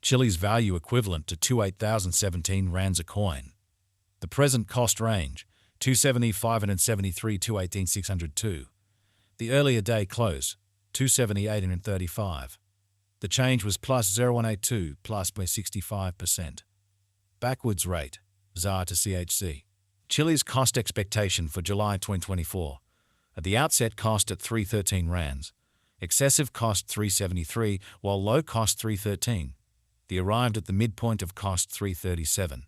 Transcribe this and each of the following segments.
Chiliz value equivalent to 28,017 rands a coin. The present cost range, 270,573 to 18,602. The earlier day close, 278.35. The change was plus 0.182 plus by 65%. Backwards rate, ZAR to CHC. Chiliz cost expectation for July 2024. At the outset cost at 313 rands. Excessive cost 373, while low cost 313. The arrived at the midpoint of cost 337.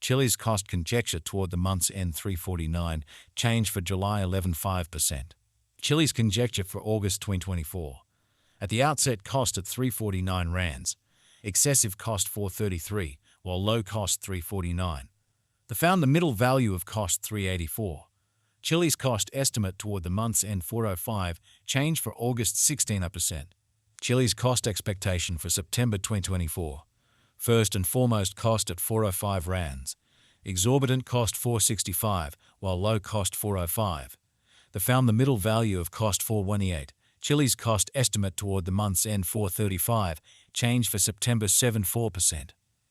Chiliz cost conjecture toward the month's end 349, change for July 11.5%. Chiliz conjecture for August 2024. At the outset cost at 349 rands. Excessive cost 433, while low cost 349. They found the middle value of cost 384. Chiliz cost estimate toward the month's end 405, change for August 16%. Chiliz cost expectation for September 2024. First and foremost cost at 405 rands. Exorbitant cost 465, while low cost 405. They found the middle value of cost 418. Chiliz cost estimate toward the month's end 435, change for September 74%.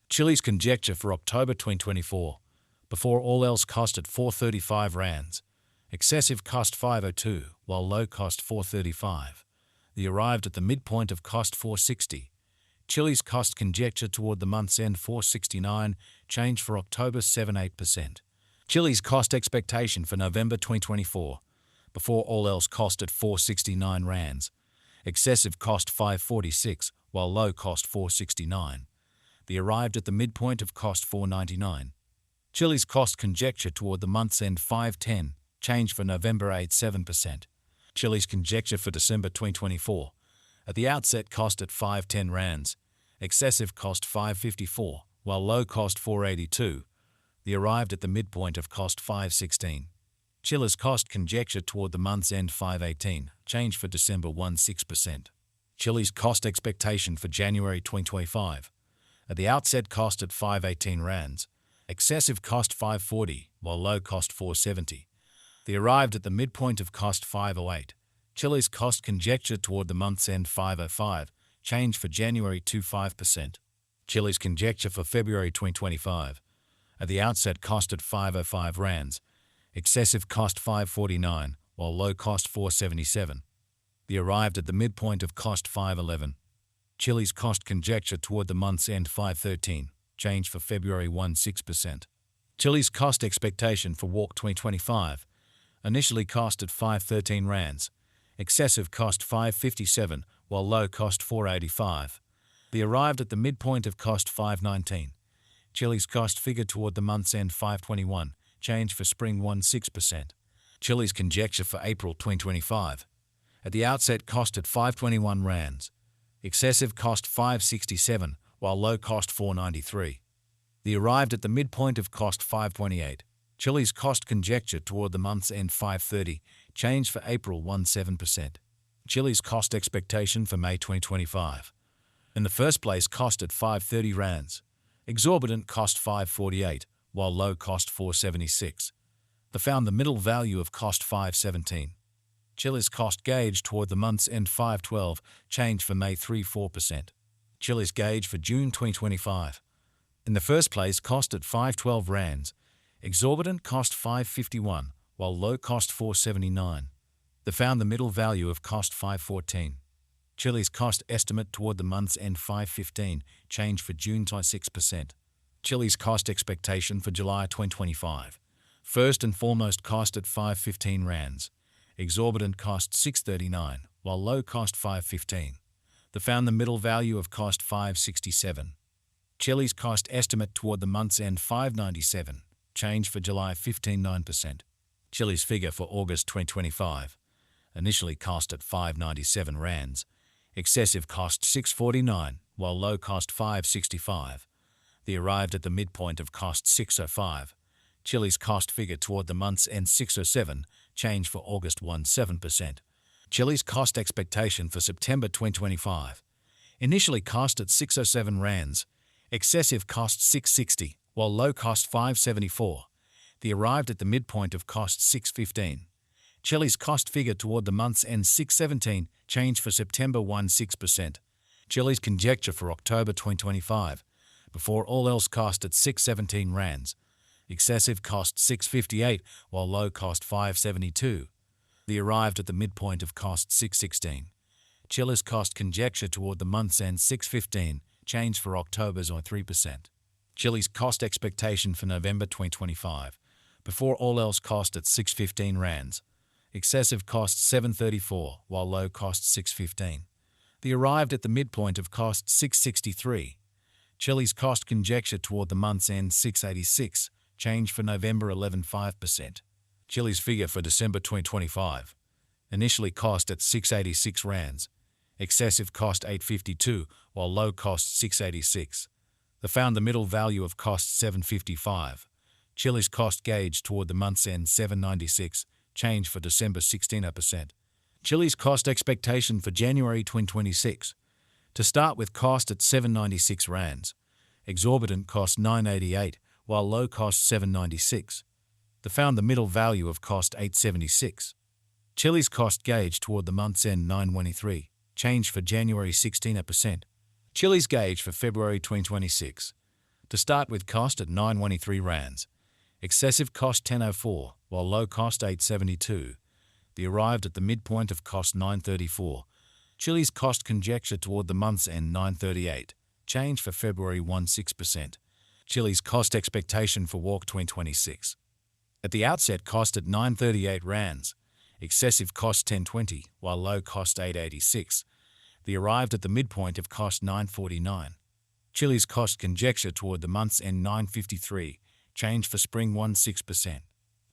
Chiliz conjecture for October 2024. Before all else cost at 435 rands. Excessive cost 502, while low cost 435. They arrived at the midpoint of cost 460. Chiliz cost conjecture toward the month's end 469, change for October 78%. Chiliz cost expectation for November 2024. Before all else cost at 469 rands. Excessive cost 546, while low cost 469. They arrived at the midpoint of cost 499. Chiliz cost conjecture toward the month's end 510, change for November 87%. Chiliz conjecture for December 2024. At the outset cost at 510 rands. Excessive cost 554, while low cost 482. They arrived at the midpoint of cost 516. Chiliz cost conjecture toward the month's end 518, change for December 16%. Chiliz cost expectation for January 2025. At the outset cost at 518 rands. Excessive cost 540, while low cost 470. They arrived at the midpoint of cost 508. Chiliz cost conjecture toward the month's end 505, change for January 25%. Chiliz conjecture for February 2025. At the outset cost at 505 rands. Excessive cost 549, while low cost 477. They arrived at the midpoint of cost 511. Chiliz cost conjecture toward the month's end 513, change for February 16%. Chiliz cost expectation for Walk 2025. Initially cost at 513 rands. Excessive cost 557, while low cost 485. They arrived at the midpoint of cost 519. Chiliz cost figure toward the month's end 521, change for spring 16%. Chiliz conjecture for April 2025. At the outset cost at 521 rands. Excessive cost 567, while low cost 493. They arrived at the midpoint of cost 528. Chiliz cost conjecture toward the month's end 530, change for April 17%. Chiliz cost expectation for May 2025. In the first place cost at 530 rands. Exorbitant cost 548, while low cost 476. They found the middle value of cost 517. Chiliz cost gauge toward the month's end 512, change for May 34%. Chiliz gauge for June 2025. In the first place cost at 512 rands. Exorbitant cost 551, while low cost 479. They found the middle value of cost 514. Chiliz cost estimate toward the month's end 515, change for June 6%. Chiliz cost expectation for July 2025. First and foremost cost at 515 rands. Exorbitant cost 639, while low cost 515. They found the middle value of cost 567. Chiliz cost estimate toward the month's end 597, change for July 15.9%. Chiliz figure for August 2025. Initially cost at 597 rands. Excessive cost 649, while low cost 565. They arrived at the midpoint of cost 605. Chiliz cost figure toward the month's end 607, change for August 17%. Chiliz cost expectation for September 2025. Initially cost at 607 rands. Excessive cost 660, while low cost 574. They arrived at the midpoint of cost 615. Chiliz cost figure toward the month's end 617, change for September 16%. Chilliz conjecture for October 2025, before all else cost at 617 rands. Excessive cost 658, while low cost 572. The arrived at the midpoint of cost 616. Chilliz cost conjecture toward the month's end 615, change for October's or 3%. Chilliz cost expectation for November 2025, before all else cost at 615 rands. Excessive cost 734, while low cost 615. The arrived at the midpoint of cost 663. Chilliz cost conjecture toward the month's end 686, change for November 11.5%. Chilliz figure for December 2025. Initially cost at 686 rands. Excessive cost 852, while low cost 686. They found the middle value of cost 755. Chilliz cost gauge toward the month's end 796, change for December 16%. Chilliz cost expectation for January 2026. To start with cost at 796 rands. Exorbitant cost 988, while low cost 796. They found the middle value of cost 876. Chilliz cost gauge toward the month's end 923, change for January 16%. Chilliz gauge for February 2026. To start with cost at 923 rands. Excessive cost 1004, while low cost 872. The arrived at the midpoint of cost 934. Chilliz cost conjecture toward the month's end 938, change for February 16%. Chilliz cost expectation for walk 2026. At the outset cost at 938 rands. Excessive cost 1020, while low cost 886. The arrived at the midpoint of cost 949. Chilliz cost conjecture toward the month's end 953, change for spring 16%.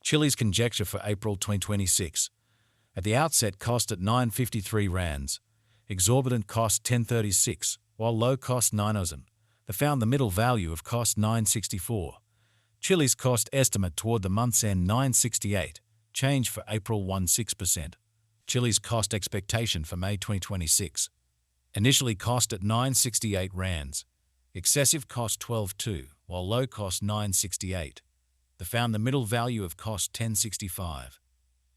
Chilliz conjecture for April 2026. At the outset cost at 953 rands. Exorbitant cost 1036, while low cost 9,000. They found the middle value of cost 964. Chilliz cost estimate toward the month's end 968, change for April 16%. Chilliz cost expectation for May 2026. Initially cost at 968 rands. Excessive cost 12.2, while low cost 968. They found the middle value of cost 1065.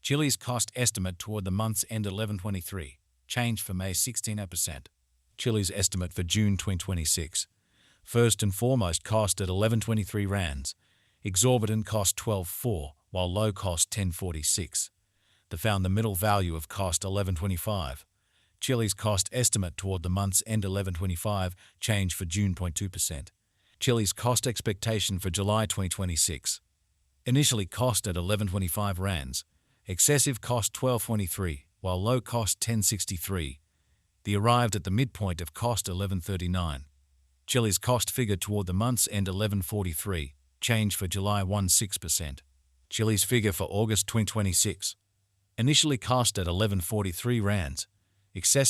Chilliz cost estimate toward the month's end 1123, change for May 16%. Chilliz estimate for June 2026. First and foremost cost at 1123 rands. Exorbitant cost 12.4, while low cost 1046. They found the middle value of cost 1125. Chilliz cost estimate toward the month's end 1125, change for June 0.2%. Chilliz cost expectation for July 2026. Initially cost at 1125 rands. Excessive cost 1223, while low cost 1063. The arrived at the midpoint of cost 1139. Chilliz cost figure toward the month's end 1143, change for July 16%. Chilliz figure for August 2026. Initially cost at 1143 rands. Excessive